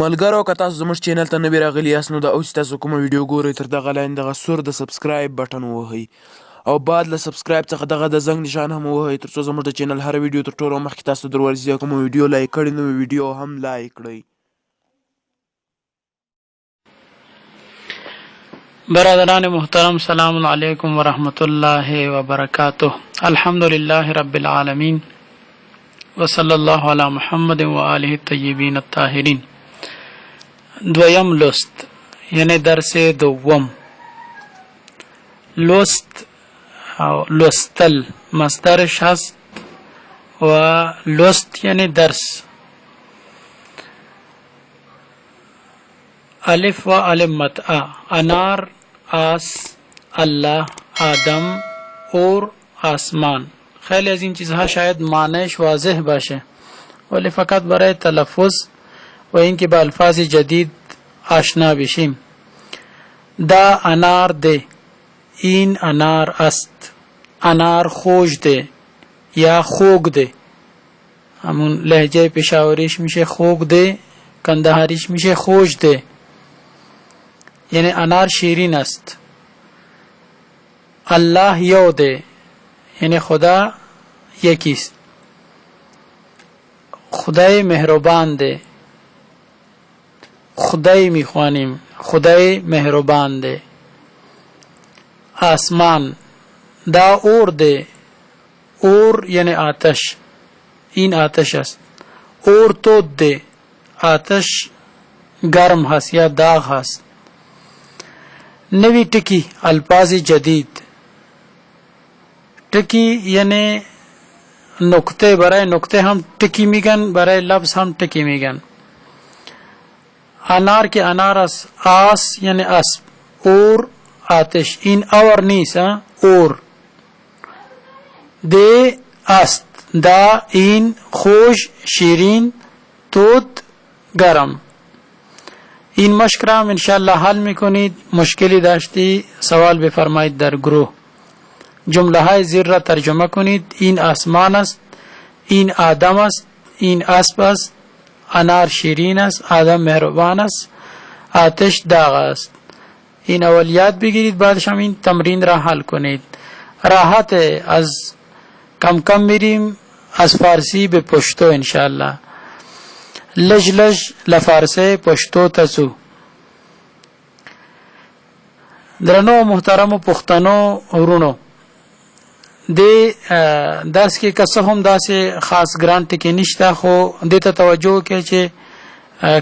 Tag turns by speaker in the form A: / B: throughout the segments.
A: ملګرو که تاسو زموږ چینل ته نوي راغلي یاست نو د اوس تاسو کومه ویډیو ګورئ تر دغه لاندې دغه سور د سبسکرایب بټن ووهئ او بعد له سبسکرایب څخه دغه د زنګ نشان هم ووهئ تر څو زموږ د چینل هره ویډیو تر ټولو مخکې تاسو در ورسي او کومه ویډیو لایک کړې نو ویډیو هم لایک کړئ.
B: برادران محترم سلام علیکم ورحمۃ اللہ وبرکاتہ. الحمدللہ رب العالمین وصلی اللہ علی محمد وآلہ الطیبین الطاہرین. دویم لست یعنی درس دوم. لست او لستل مصدرش هست و لست یعنی درس. الف و علم متع انار آس الله آدم اور آسمان. خیلی از این چیزها شاید معنیش واضح باشه ولی فقط برای تلفظ و اینکه با الفاظ جدید آشنا بشیم. دا انار ده، این انار است. انار خوش ده یا خوگ ده. همون لهجه پشاوریش میشه خوگ ده، کندهاریش میشه خوش ده. یعنی انار شیرین است. الله یو ده یعنی خدا یکیست. خدای مهربان ده. خدای میخوانیم خدای مهربان ده. آسمان دا اور ده. اور یعنی آتش، این آتش است. اور تود ده، آتش گرم هست یا داغ هست. نوی ٹکی الفاظ جدید. ٹکی یعنی نقطه، برای نقطه هم ٹکی میگن، برای لفظ هم ٹکی میگن. انار که انار است. آس یعنی اسب. اور آتش، این اور نیست، اور. ده است. دا این خوش شیرین، تود گرم. این مشق را انشاءالله حل میکنید. مشکلی داشتی سوال بفرمایید در گروه. جمله های زیر را ترجمه کنید. این آسمان است، این آدم است، این اسب است، انار شیرین است، آدم مهربان است، آتش داغ است. این اولیات بگیرید بعدش هم این تمرین را حل کنید. راحت از کم کم میریم از فارسی به پشتو انشاءالله. لج لج لفارسه پشتو تسو. درنو محترم پختنو ورونو، دی درس کې کڅه هم داسې خاص ګران ټکی نشته، خو دې ته توجه وکړئ چې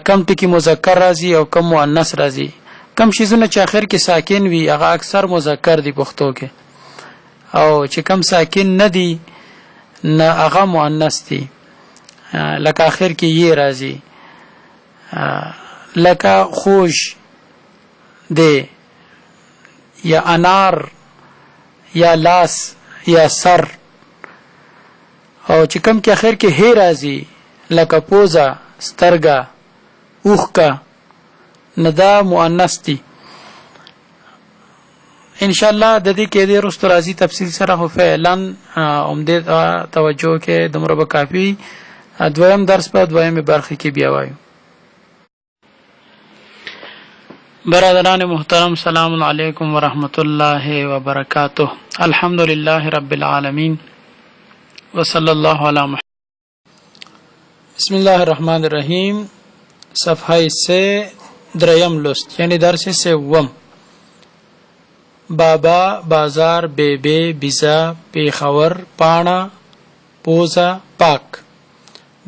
B: کم ټکی مذکر راځي او کم مؤنث راځي. کم شیزونه چې اخر کې ساکن وي هغه اکثر مذکر دي پښتو کې، او چې کم ساکن نه دي نه هغه مؤنث دي. لکه آخر کې یې راځي، لکه خوش دی یا انار یا لاس یا سر. او چې کم کې آخر کې هی راځي لکه پوزه، سترګه، اوښکه، نه دا مؤنث دي. انشاءالله د دې کې د رستو راځي تفصیل سره، خو فعلا عمده توجه کې دومره به کافي. دویم درس په دویم برخه کې بیا وایو. برادران محترم سلام علیکم ورحمۃ اللہ وبرکاتہ. الحمدللہ رب العالمین وصلی اللہ علی محمد. بسم اللہ الرحمن الرحیم. صفحه 3 دریم لست یعنی درس سوم. بابا، بازار، بیبه، بیزا، پیخور، پانا، پوزا، پاک.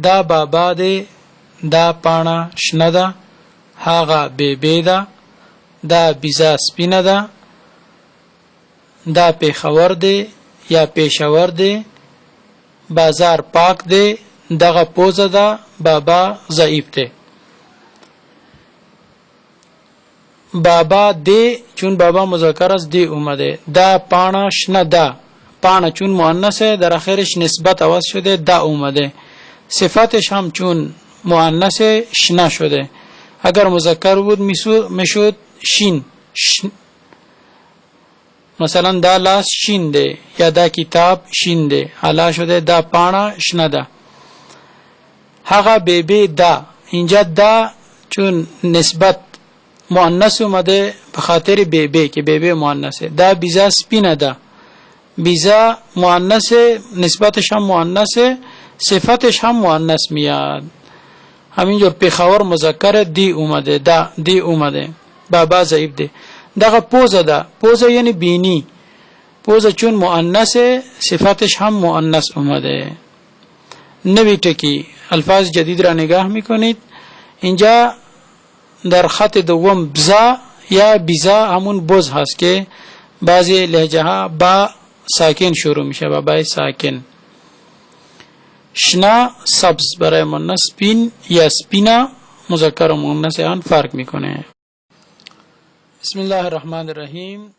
B: دا بابا ده، دا پانا شنه ده، هاغه بیبه ده، دا بیزا سپینه ده، دا پیخور ده یا پیشور ده، بازار پاک ده، دغه پوزه ده، بابا ضعیف ده. بابا ده چون بابا مذکر است ده اومده. دا پانا شنه ده، پانا چون مؤنثه در آخرش نسبت عوض شده دا اومده. صفتش هم چون مؤنث شنه شده. اگر مذکر بود میشد شین. مثلا دا لاس شین ده یا دا کتاب شین ده، حالا شده دا پانا شنه ده. هغه بیبی دا، اینجا دا چون نسبت مؤنث اومده به خاطر بیبی که بیبی مؤنثه. دا بیزا سپینه ده، بیزا مؤنثه، نسبتش هم مؤنثه، صفتش هم مؤنث میاد. همینجور پیخاور مذکر دی اومده، دا دی اومده، بابا ضعیف ده. دغه پوزه ده، پوزه یعنی بینی، پوزه چون مؤنثه صفتش هم مؤنث اومده. نوی ټکی الفاظ جدید را نگاه میکنید. اینجا در خط دوم بزا یا بیزا همون بز هست که بعضی لهجه ها با ساکن شروع میشه، با بای ساکن. شنا سبز برای مؤنث، سپین یا سپینا مذکر و مؤنث آن فرق میکنه. بسم الله الرحمن الرحیم.